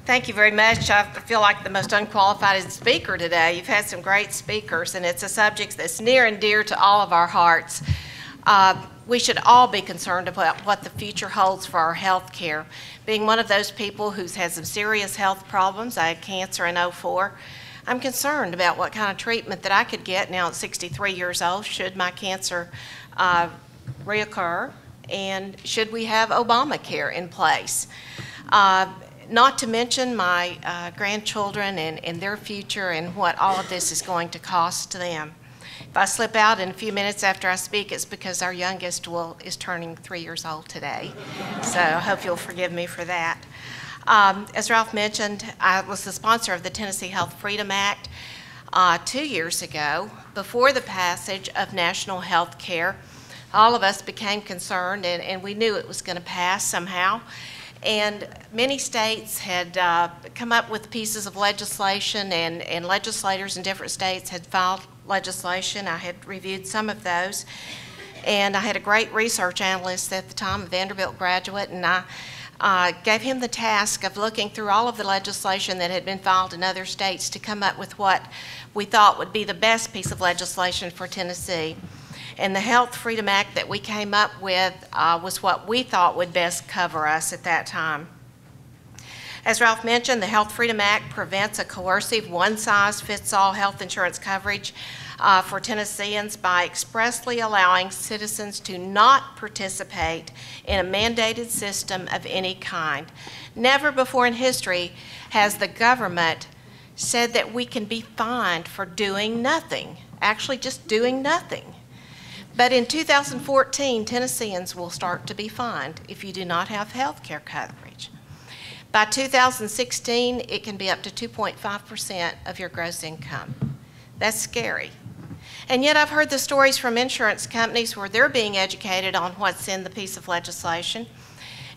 Thank you very much. I feel like the most unqualified speaker today. You've had some great speakers, and it's a subject that's near and dear to all of our hearts. We should all be concerned about what the future holds for our health care. Being one of those people who's had some serious health problems, I had cancer in '04, I'm concerned about what kind of treatment that I could get now at 63 years old should my cancer reoccur, and should we have Obamacare in place. Not to mention my grandchildren and their future and what all of this is going to cost to them. If I slip out in a few minutes after I speak, it's because our youngest is turning 3 years old today. So I hope you'll forgive me for that. As Ralph mentioned, I was the sponsor of the Tennessee Health Freedom Act 2 years ago. Before the passage of national health care, all of us became concerned, and we knew it was going to pass somehow. And many states had come up with pieces of legislation, and legislators in different states had filed legislation. I had reviewed some of those, and I had a great research analyst at the time, a Vanderbilt graduate, and I gave him the task of looking through all of the legislation that had been filed in other states to come up with what we thought would be the best piece of legislation for Tennessee. And the Health Freedom Act that we came up with was what we thought would best cover us at that time. As Ralph mentioned, the Health Freedom Act prevents a coercive one-size-fits-all health insurance coverage for Tennesseans by expressly allowing citizens to not participate in a mandated system of any kind. Never before in history has the government said that we can be fined for doing nothing, actually just doing nothing. But in 2014, Tennesseans will start to be fined if you do not have health care coverage. By 2016, it can be up to 2.5% of your gross income. That's scary. And yet I've heard the stories from insurance companies where they're being educated on what's in the piece of legislation,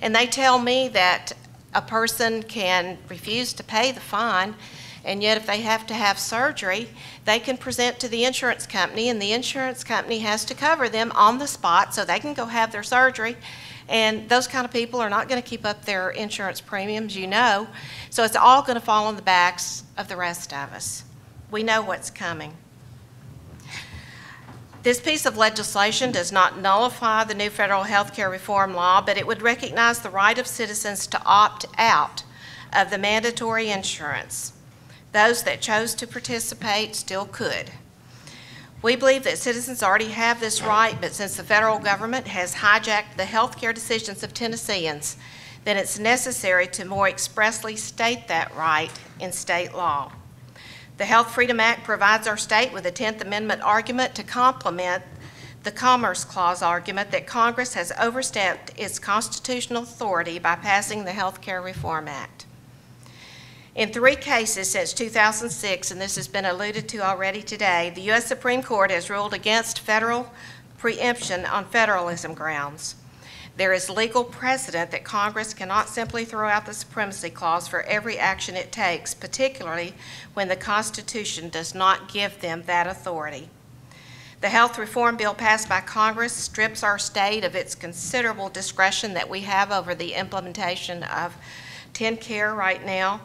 and they tell me that a person can refuse to pay the fine, and yet if they have to have surgery, they can present to the insurance company, and the insurance company has to cover them on the spot so they can go have their surgery. And those kind of people are not going to keep up their insurance premiums, you know. So it's all going to fall on the backs of the rest of us. We know what's coming. This piece of legislation does not nullify the new federal health care reform law, but it would recognize the right of citizens to opt out of the mandatory insurance. Those that chose to participate still could. We believe that citizens already have this right, but since the federal government has hijacked the health care decisions of Tennesseans, then it's necessary to more expressly state that right in state law. The Health Freedom Act provides our state with a 10th Amendment argument to complement the Commerce Clause argument that Congress has overstepped its constitutional authority by passing the Health Care Reform Act. In 3 cases since 2006, and this has been alluded to already today, the U.S. Supreme Court has ruled against federal preemption on federalism grounds. There is legal precedent that Congress cannot simply throw out the Supremacy Clause for every action it takes, particularly when the Constitution does not give them that authority. The health reform bill passed by Congress strips our state of its considerable discretion that we have over the implementation of TennCare right now.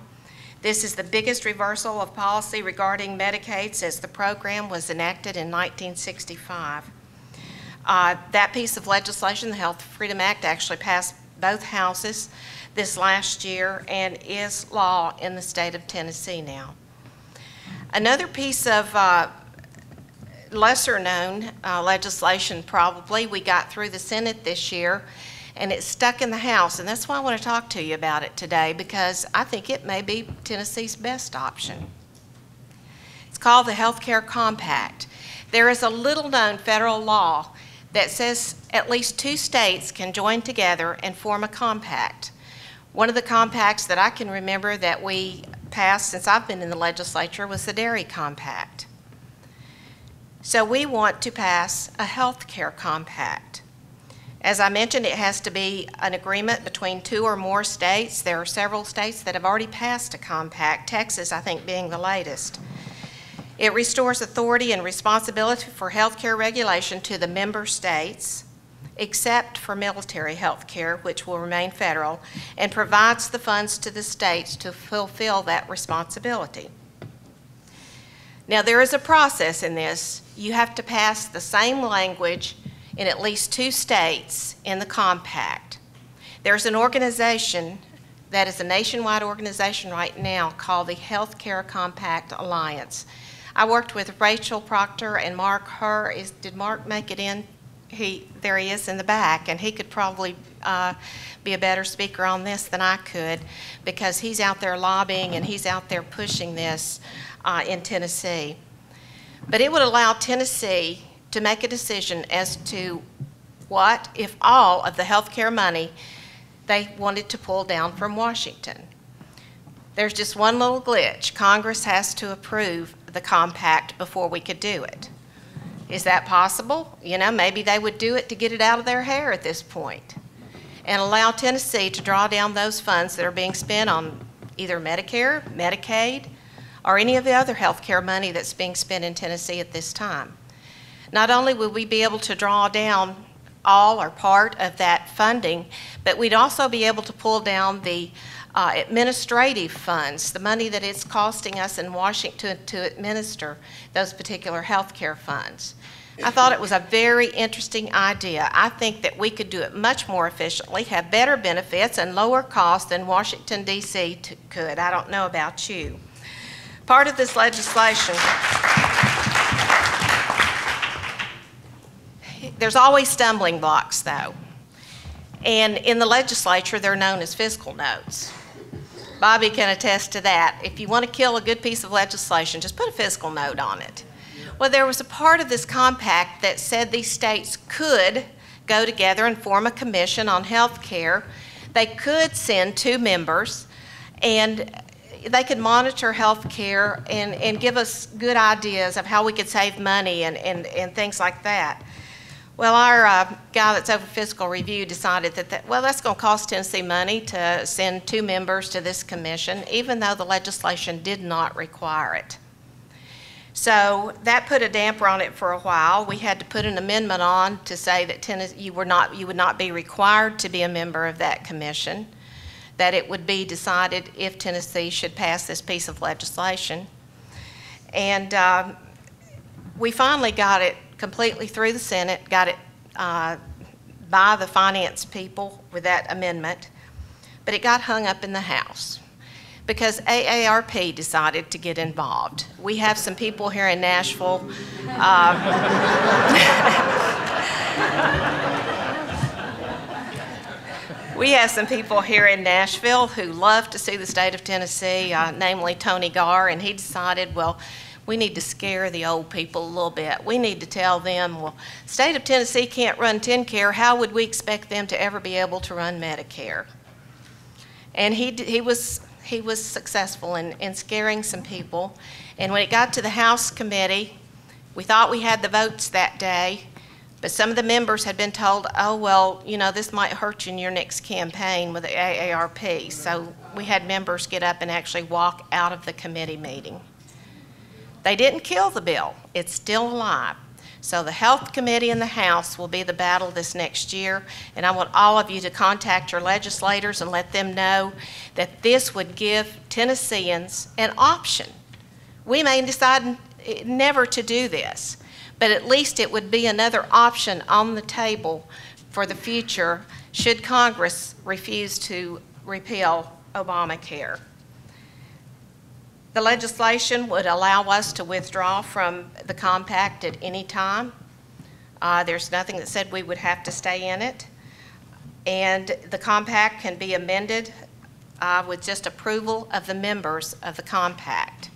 This is the biggest reversal of policy regarding Medicaid since the program was enacted in 1965. That piece of legislation, the Health Freedom Act, actually passed both houses this last year and is law in the state of Tennessee now. Another piece of lesser-known legislation probably we got through the Senate this year, and it's stuck in the House, and that's why I want to talk to you about it today, because I think it may be Tennessee's best option. It's called the Health Care Compact. There is a little-known federal law that says at least 2 states can join together and form a compact. One of the compacts that I can remember that we passed since I've been in the legislature was the Dairy Compact. So we want to pass a health care compact. As I mentioned, it has to be an agreement between 2 or more states. There are several states that have already passed a compact, Texas, I think, being the latest. It restores authority and responsibility for health care regulation to the member states. except for military health care, which will remain federal, and provides the funds to the states to fulfill that responsibility. Now, there is a process in this. You have to pass the same language in at least 2 states in the compact. There's an organization that is a nationwide organization right now called the Healthcare Compact Alliance. I worked with Rachel Proctor and Mark Herr. Did Mark make it in? There he is in the back, and he could probably be a better speaker on this than I could, because he's out there lobbying and he's out there pushing this in Tennessee. But it would allow Tennessee to make a decision as to what, if all, of the health care money they wanted to pull down from Washington. There's just one little glitch. Congress has to approve the compact before we could do it. Is that possible? You know, maybe they would do it to get it out of their hair at this point and allow Tennessee to draw down those funds that are being spent on either Medicare, Medicaid, or any of the other health care money that's being spent in Tennessee at this time. Not only would we be able to draw down all or part of that funding, but we'd also be able to pull down the administrative funds, the money that it's costing us in Washington to administer those particular health care funds. I thought it was a very interesting idea. I think that we could do it much more efficiently, have better benefits, and lower costs than Washington, D.C. could. I don't know about you. Part of this legislation, there's always stumbling blocks, though. And in the legislature, they're known as fiscal notes. Bobby can attest to that. If you want to kill a good piece of legislation, just put a fiscal note on it. Well, there was a part of this compact that said these states could go together and form a commission on health care. They could send 2 members, and they could monitor health care and give us good ideas of how we could save money and things like that. Well, our guy that's over fiscal review decided that that's going to cost Tennessee money to send 2 members to this commission, even though the legislation did not require it. So that put a damper on it for a while. We had to put an amendment on to say that you would not be required to be a member of that commission, that it would be decided if Tennessee should pass this piece of legislation. And we finally got it completely through the Senate, got it by the finance people with that amendment, but it got hung up in the House because AARP decided to get involved. We have some people here in Nashville. We have some people here in Nashville who love to see the state of Tennessee, namely Tony Garr, and he decided, well, we need to scare the old people a little bit. We need to tell them, well, the state of Tennessee can't run TennCare. How would we expect them to ever be able to run Medicare? And he was successful in scaring some people. And when it got to the House committee, we thought we had the votes that day, but some of the members had been told, oh, well, you know, this might hurt you in your next campaign with the AARP. So we had members get up and actually walk out of the committee meeting. They didn't kill the bill. It's still alive. So the Health Committee in the House will be the battle this next year, and I want all of you to contact your legislators and let them know that this would give Tennesseans an option. We may decide never to do this, but at least it would be another option on the table for the future should Congress refuse to repeal Obamacare. The legislation would allow us to withdraw from the compact at any time. There's nothing that said we would have to stay in it. And the compact can be amended with just approval of the members of the compact.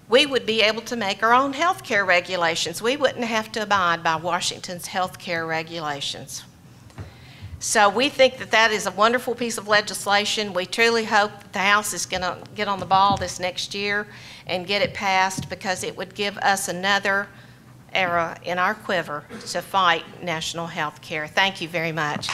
We would be able to make our own health care regulations. We wouldn't have to abide by Washington's health care regulations. So we think that that is a wonderful piece of legislation. We truly hope that the House is going to get on the ball this next year and get it passed, because it would give us another arrow in our quiver to fight national health care. Thank you very much.